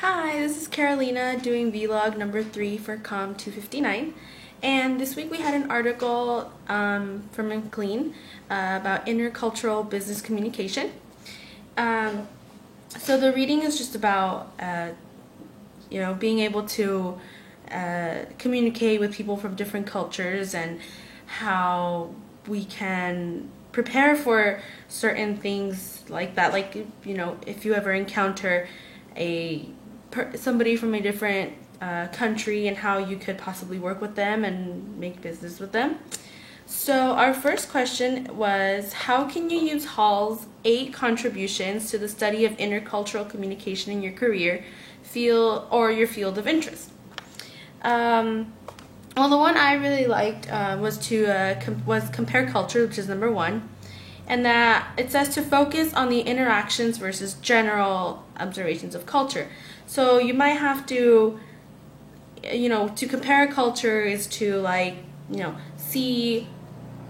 Hi, this is Carolina doing vlog number 3 for COM 259, and this week we had an article from McLean about intercultural business communication. So the reading is just about being able to communicate with people from different cultures and how we can prepare for certain things like that. Like, if you ever encounter somebody from a different country and how you could possibly work with them and make business with them. So our first question was, how can you use Hall's 8 contributions to the study of intercultural communication in your career field or your field of interest? Well, the one I really liked was compare culture, which is number 1. And that it says to focus on the interactions versus general observations of culture. So you might have to, to compare a culture is to see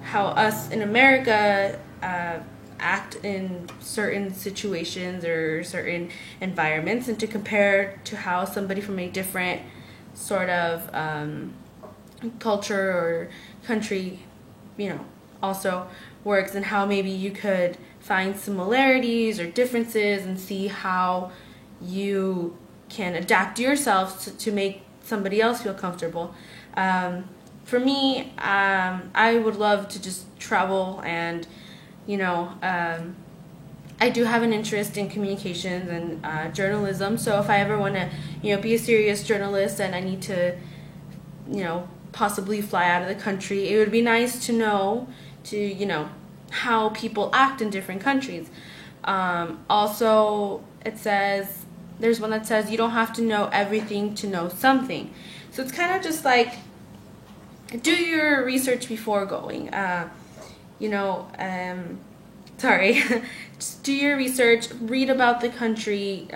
how us in America act in certain situations or certain environments, and to compare to how somebody from a different sort of culture or country, also works, and how maybe you could find similarities or differences and see how you can adapt yourself to make somebody else feel comfortable. For me, I would love to just travel, and I do have an interest in communications and journalism. So if I ever want to be a serious journalist and I need to possibly fly out of the country, it would be nice to know how people act in different countries. Also, there's one that says you don't have to know everything to know something. So it's kind of just like, do your research before going. Just do your research, read about the country,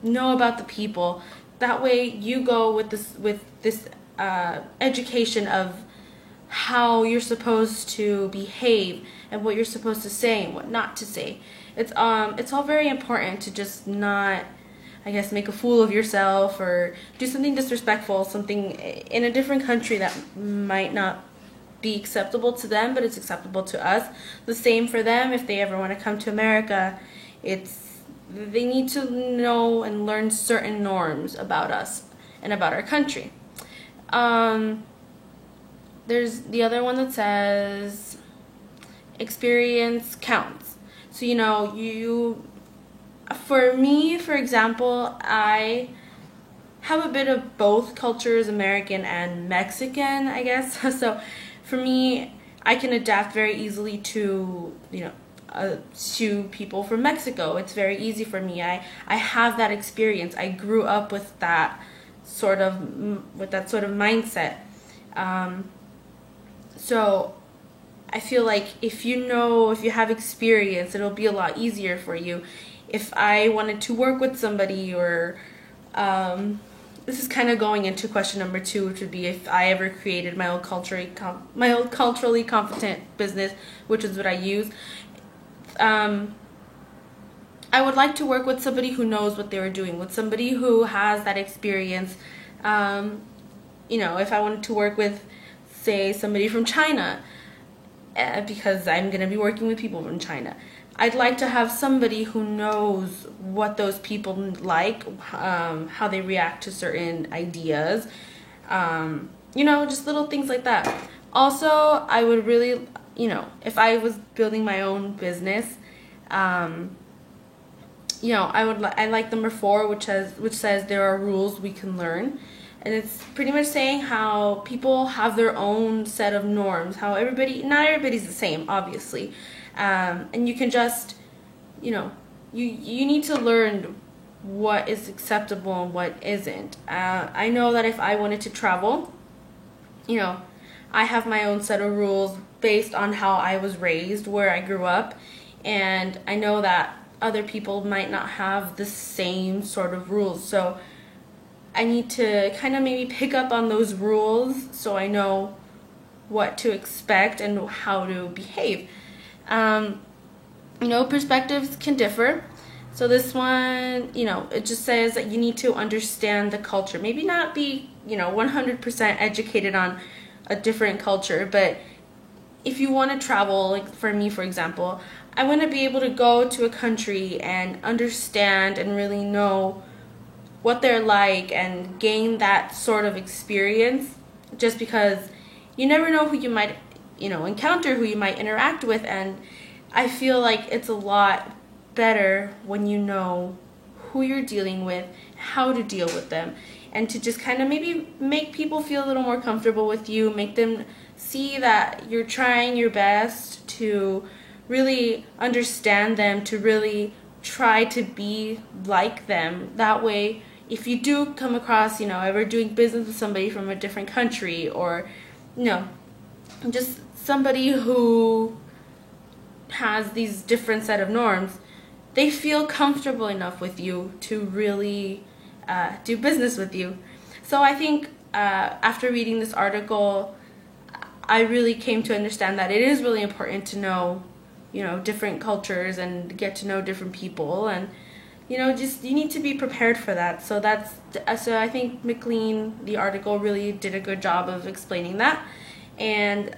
know about the people. That way you go with this education of how you're supposed to behave and what you're supposed to say and what not to say. It's all very important to just not, make a fool of yourself or do something disrespectful, something in a different country that might not be acceptable to them, but it's acceptable to us. The same for them. If they ever want to come to America, they need to know and learn certain norms about us and about our country. There's the other one that says experience counts. So, for me, for example, I have a bit of both cultures, American and Mexican, I guess. So for me, I can adapt very easily to people from Mexico. It's very easy for me. I have that experience. I grew up with that sort of mindset. So I feel like if you have experience, it'll be a lot easier for you. If I wanted to work with somebody, or this is kind of going into question number 2, which would be if I ever created my own culturally competent business, which is what I use. I would like to work with somebody who knows what they were doing, with somebody who has that experience. If I wanted to work with, say, somebody from China, because I'm going to be working with people from China, I'd like to have somebody who knows what those people like, how they react to certain ideas, just little things like that. Also, I would really, if I was building my own business, I like number 4, which says there are rules we can learn. And it's pretty much saying how people have their own set of norms, how not everybody's the same, obviously. And you can just, you need to learn what is acceptable and what isn't. I know that if I wanted to travel, I have my own set of rules based on how I was raised, where I grew up. And I know that other people might not have the same sort of rules. So I need to kind of maybe pick up on those rules so I know what to expect and how to behave. Perspectives can differ. So this one, it just says that you need to understand the culture. Maybe not be, 100% educated on a different culture, but if you want to travel, like for me, for example, I want to be able to go to a country and understand and really know what they're like and gain that sort of experience, just because you never know who you might, encounter, who you might interact with. And I feel like it's a lot better when you know who you're dealing with, how to deal with them, and to just kind of maybe make people feel a little more comfortable with you, make them see that you're trying your best to really understand them, to really try to be like them. That way, if you do come across, ever doing business with somebody from a different country, or, just somebody who has these different set of norms, they feel comfortable enough with you to really do business with you. So I think after reading this article, I really came to understand that it is really important to know, different cultures and get to know different people, and just you need to be prepared for that. So I think McLean, the article, really did a good job of explaining that. And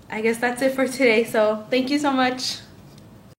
I guess that's it for today. So thank you so much.